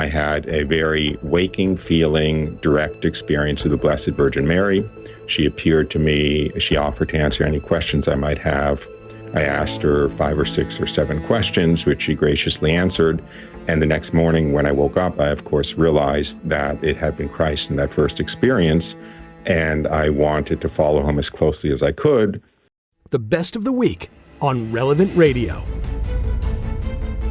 I had a very waking, feeling, direct experience of the Blessed Virgin Mary. She appeared to me. She offered to answer any questions I might have. I asked her 5 or 6 or 7 questions, which she graciously answered. And the next morning when I woke up, I, of course, realized that it had been Christ in that first experience, and I wanted to follow him as closely as I could. The best of the week on Relevant Radio.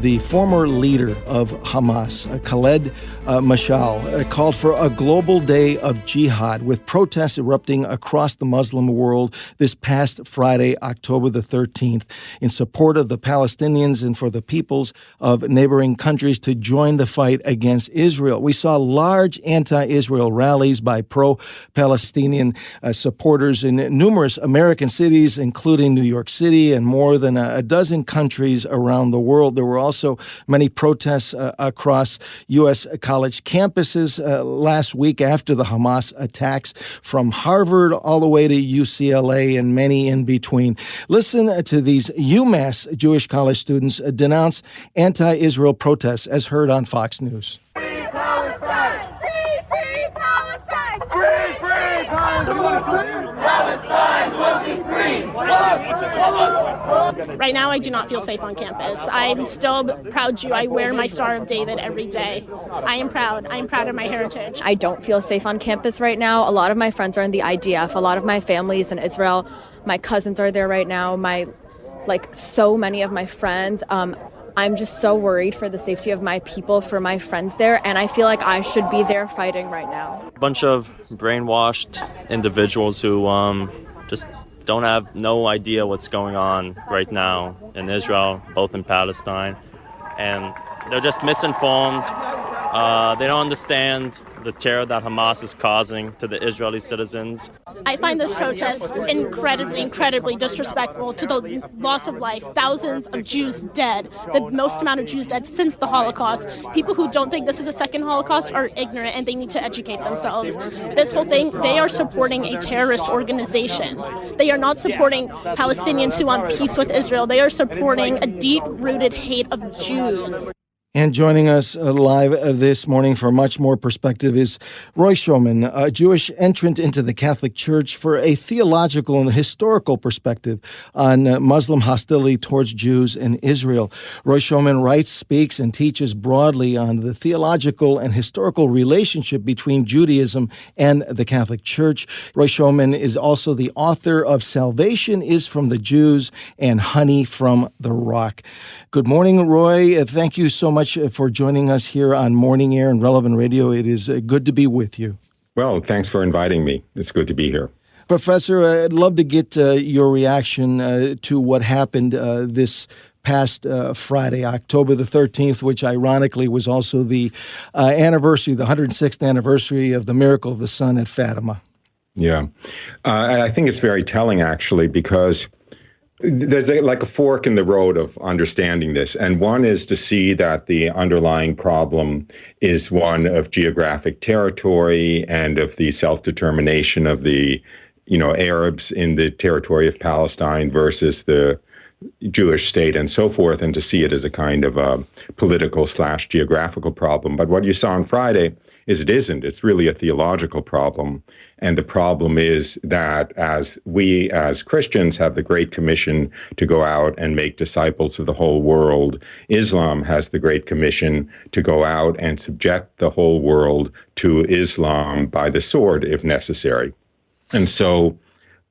The former leader of Hamas, Khaled Mashal, called for a global day of jihad, with protests erupting across the Muslim world this past Friday, October the 13th, in support of the Palestinians and for the peoples of neighboring countries to join the fight against Israel. We saw large anti-Israel rallies by pro-Palestinian supporters in numerous American cities, including New York City and more than a dozen countries around the world. There were also many protests across U.S. college campuses last week after the Hamas attacks, from Harvard all the way to UCLA and many in between. Listen to these UMass Jewish college students denounce anti-Israel protests, as heard on Fox News. Free Palestine! Free, free Palestine! Free, free Palestine! Palestine will be free! Right now, I do not feel safe on campus. I'm still a proud Jew. I wear my Star of David every day. I am proud. I am proud of my heritage. I don't feel safe on campus right now. A lot of my friends are in the IDF. A lot of my family is in Israel. My cousins are there right now. So many of my friends. I'm just so worried for the safety of my people, for my friends there, and I feel like I should be there fighting right now. A bunch of brainwashed individuals who just don't have no idea what's going on right now in Israel, both in Palestine, and they're just misinformed. They don't understand the terror that Hamas is causing to the Israeli citizens. I find this protest incredibly, incredibly disrespectful to the loss of life. Thousands of Jews dead, the most amount of Jews dead since the Holocaust. People who don't think this is a second Holocaust are ignorant, and they need to educate themselves. This whole thing, they are supporting a terrorist organization. They are not supporting Palestinians who want peace with Israel. They are supporting a deep-rooted hate of Jews. And joining us live this morning for much more perspective is Roy Schoeman, a Jewish entrant into the Catholic Church, for a theological and historical perspective on Muslim hostility towards Jews in Israel. Roy Schoeman writes, speaks, and teaches broadly on the theological and historical relationship between Judaism and the Catholic Church. Roy Schoeman is also the author of Salvation is from the Jews and Honey from the Rock. Good morning, Roy. Thank you so much for joining us here on Morning Air and Relevant Radio. It is good to be with you. Well, thanks for inviting me. It's good to be here. Professor, I'd love to get your reaction to what happened this past Friday, October the 13th, which ironically was also the anniversary, the 106th anniversary of the miracle of the sun at Fatima. Yeah. I think it's very telling, actually, because there's like a fork in the road of understanding this. And one is to see that the underlying problem is one of geographic territory and of the self-determination of the, Arabs in the territory of Palestine versus the Jewish state and so forth, and to see it as a kind of a political/geographical problem. But what you saw on Friday is it isn't. It's really a theological problem. And the problem is that as we as Christians have the Great Commission to go out and make disciples of the whole world, Islam has the Great Commission to go out and subject the whole world to Islam by the sword, if necessary. And so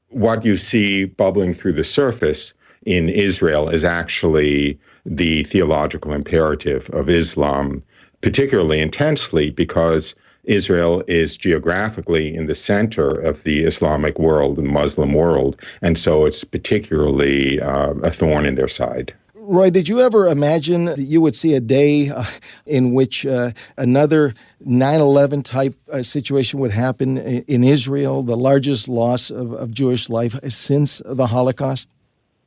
what you see bubbling through the surface in Israel is actually the theological imperative of Islam, particularly intensely because Israel is geographically in the center of the Islamic world and Muslim world, and so it's particularly a thorn in their side. Roy, did you ever imagine that you would see a day in which another 9/11 type situation would happen in Israel, the largest loss of Jewish life since the Holocaust?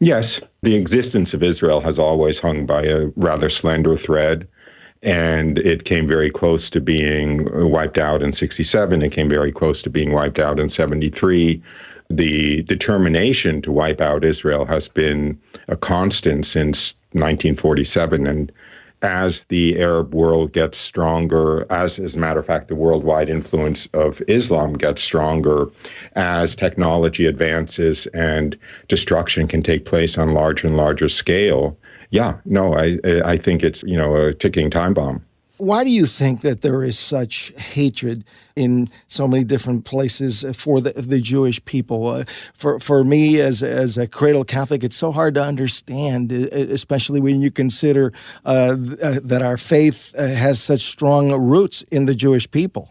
Yes, the existence of Israel has always hung by a rather slender thread. And it came very close to being wiped out in 1967. It came very close to being wiped out in 1973. The determination to wipe out Israel has been a constant since 1947. And as the Arab world gets stronger, as a matter of fact, the worldwide influence of Islam gets stronger, as technology advances and destruction can take place on larger and larger scale, I think it's, a ticking time bomb. Why do you think that there is such hatred in so many different places for the Jewish people? For me, as a cradle Catholic, it's so hard to understand, especially when you consider that our faith has such strong roots in the Jewish people.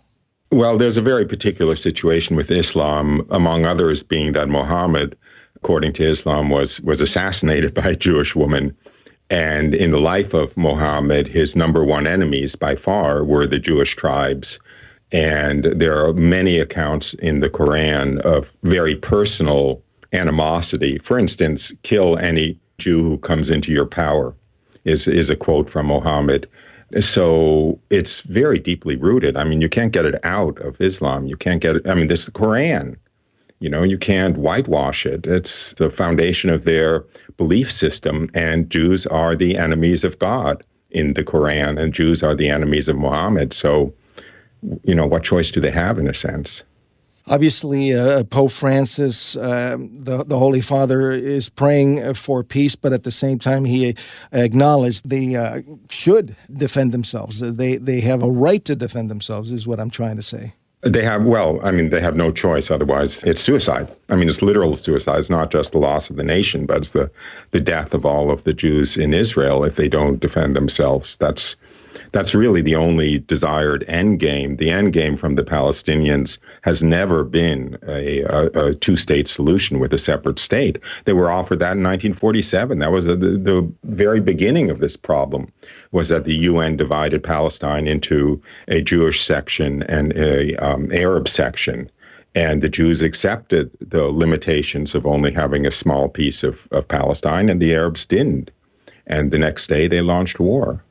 Well, there's a very particular situation with Islam, among others being that Muhammad, according to Islam, was assassinated by a Jewish woman. And in the life of Muhammad, his number one enemies by far were the Jewish tribes. And there are many accounts in the Quran of very personal animosity. For instance, kill any Jew who comes into your power is a quote from Muhammad. So it's very deeply rooted. I mean, you can't get it out of Islam. You can't get it. I mean, this is the Quran. You can't whitewash it. It's the foundation of their belief system, and Jews are the enemies of God in the Quran, and Jews are the enemies of Muhammad. So, what choice do they have in a sense? Obviously, Pope Francis, the Holy Father, is praying for peace, but at the same time, he acknowledged they should defend themselves. They have a right to defend themselves, is what I'm trying to say. They have no choice. Otherwise, it's suicide. I mean, it's literal suicide. It's not just the loss of the nation, but it's the death of all of the Jews in Israel if they don't defend themselves. That's really the only desired end game. The end game from the Palestinians has never been a two-state solution with a separate state. They were offered that in 1947. That was the very beginning of this problem, was that the UN divided Palestine into a Jewish section and a Arab section. And the Jews accepted the limitations of only having a small piece of Palestine, and the Arabs didn't. And the next day, they launched war.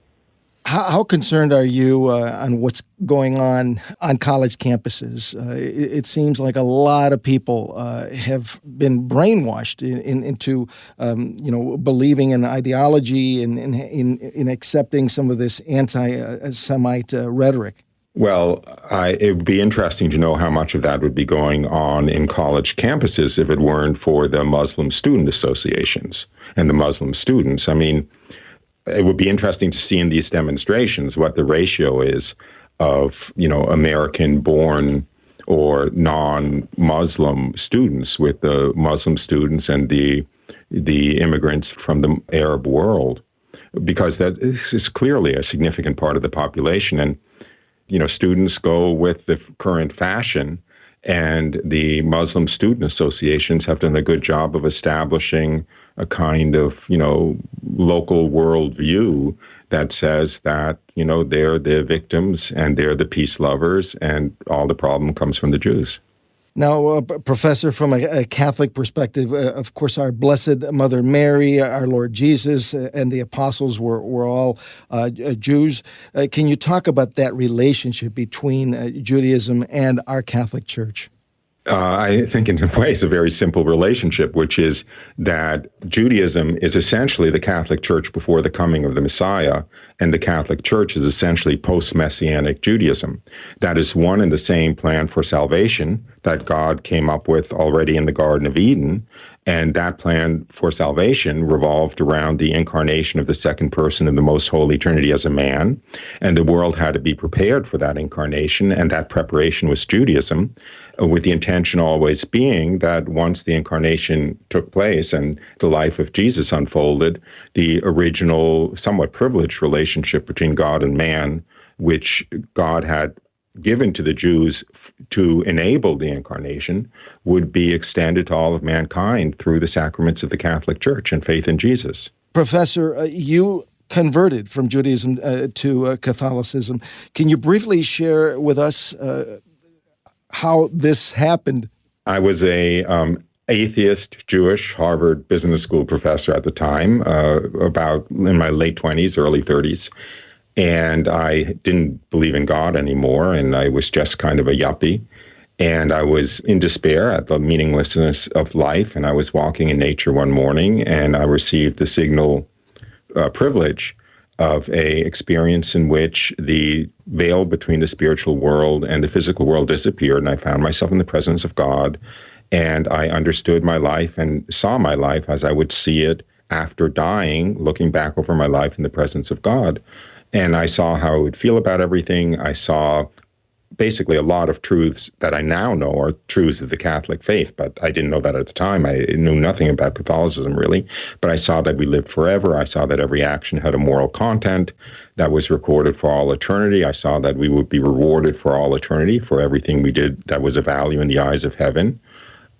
How concerned are you on what's going on college campuses? It seems like a lot of people have been brainwashed into believing in ideology and in accepting some of this anti-Semite rhetoric. Well, it would be interesting to know how much of that would be going on in college campuses if it weren't for the Muslim student associations and the Muslim students. I mean, it would be interesting to see in these demonstrations what the ratio is of, American-born or non-Muslim students with the Muslim students and the immigrants from the Arab world, because that is clearly a significant part of the population. And, students go with the current fashion, and the Muslim student associations have done a good job of establishing a kind of, local worldview that says that, they're the victims and they're the peace lovers and all the problem comes from the Jews. Now, Professor, from a Catholic perspective, of course, our Blessed Mother Mary, our Lord Jesus, and the apostles were all Jews. Can you talk about that relationship between Judaism and our Catholic Church? I think in a way it's a very simple relationship, which is that Judaism is essentially the Catholic Church before the coming of the Messiah, and the Catholic Church is essentially post-Messianic Judaism. That is one and the same plan for salvation that God came up with already in the Garden of Eden, and that plan for salvation revolved around the incarnation of the second person of the Most Holy Trinity as a man, and the world had to be prepared for that incarnation, and that preparation was Judaism, with the intention always being that once the incarnation took place and the life of Jesus unfolded, the original, somewhat privileged relationship between God and man, which God had given to the Jews to enable the incarnation, would be extended to all of mankind through the sacraments of the Catholic Church and faith in Jesus. Professor, you converted from Judaism to Catholicism. Can you briefly share with us how this happened? I was a atheist Jewish Harvard Business School professor at the time, about in my late 20s, early 30s. And I didn't believe in God anymore, and I was just kind of a yuppie. And I was in despair at the meaninglessness of life, and I was walking in nature one morning, and I received the signal privilege of a experience in which the veil between the spiritual world and the physical world disappeared, and I found myself in the presence of God, and I understood my life and saw my life as I would see it after dying, looking back over my life in the presence of God. And I saw how I would feel about everything. I saw basically a lot of truths that I now know are truths of the Catholic faith, but I didn't know that at the time. I knew nothing about Catholicism, really. But I saw that we lived forever. I saw that every action had a moral content that was recorded for all eternity. I saw that we would be rewarded for all eternity for everything we did that was of value in the eyes of heaven.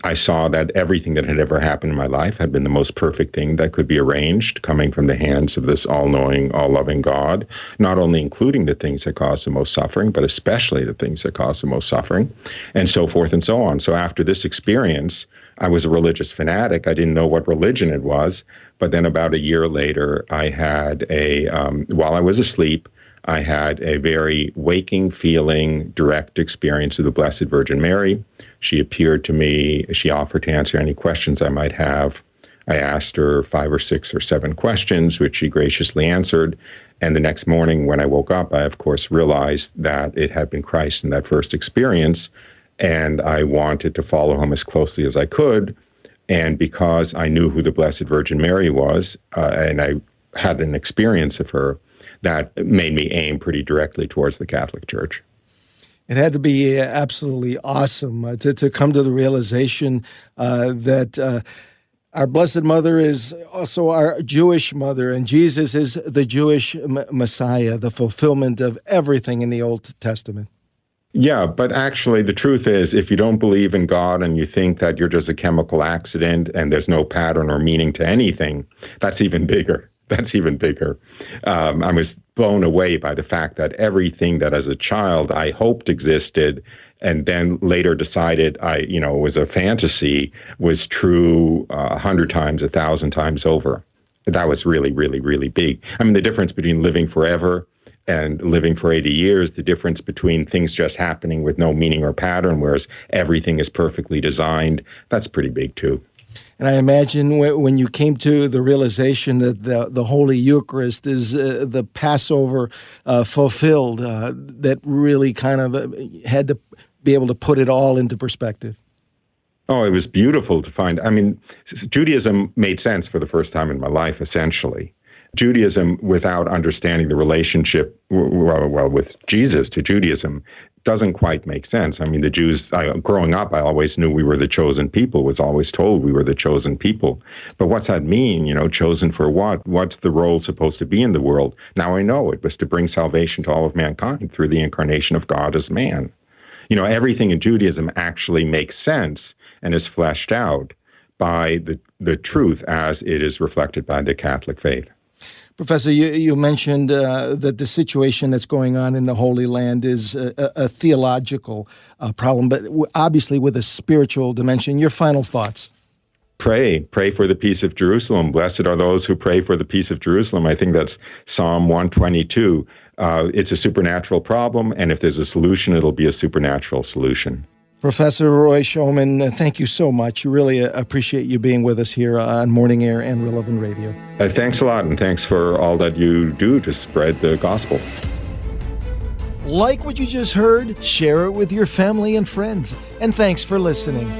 I saw that everything that had ever happened in my life had been the most perfect thing that could be arranged, coming from the hands of this all-knowing, all-loving God, not only including the things that cause the most suffering, but especially the things that cause the most suffering, and so forth and so on. So after this experience, I was a religious fanatic. I didn't know what religion it was, but then about a year later, I had while I was asleep, I had a very waking feeling, direct experience of the Blessed Virgin Mary. She appeared to me. She offered to answer any questions I might have. I asked her 5 or 6 or 7 questions, which she graciously answered. And the next morning when I woke up, I, of course, realized that it had been Christ in that first experience. And I wanted to follow him as closely as I could. And because I knew who the Blessed Virgin Mary was, and I had an experience of her, that made me aim pretty directly towards the Catholic Church. It had to be absolutely awesome to come to the realization that our Blessed Mother is also our Jewish mother, and Jesus is the Jewish Messiah, the fulfillment of everything in the Old Testament. Yeah, but actually the truth is, if you don't believe in God and you think that you're just a chemical accident and there's no pattern or meaning to anything, that's even bigger. That's even bigger. I was blown away by the fact that everything that as a child I hoped existed and then later decided was a fantasy was true 100 times, 1,000 times over. That was really, really, really big. I mean, the difference between living forever and living for 80 years, the difference between things just happening with no meaning or pattern, whereas everything is perfectly designed, that's pretty big too. And I imagine when you came to the realization that the Holy Eucharist is the Passover fulfilled, that really kind of had to be able to put it all into perspective. Oh, it was beautiful to find. I mean, Judaism made sense for the first time in my life, essentially. Judaism, without understanding the relationship, with Jesus to Judaism, doesn't quite make sense. I mean, the Jews, growing up, I always knew we were the chosen people, was always told we were the chosen people. But what's that mean? Chosen for what? What's the role supposed to be in the world? Now I know it was to bring salvation to all of mankind through the incarnation of God as man. Everything in Judaism actually makes sense and is fleshed out by the truth as it is reflected by the Catholic faith. Professor, you mentioned that the situation that's going on in the Holy Land is a theological problem, but obviously with a spiritual dimension. Your final thoughts? Pray for the peace of Jerusalem. Blessed are those who pray for the peace of Jerusalem. I think that's Psalm 122. It's a supernatural problem, and if there's a solution, it'll be a supernatural solution. Professor Roy Schoeman, thank you so much. Really appreciate you being with us here on Morning Air and Relevant Radio. Thanks a lot, and thanks for all that you do to spread the gospel. Like what you just heard? Share it with your family and friends. And thanks for listening.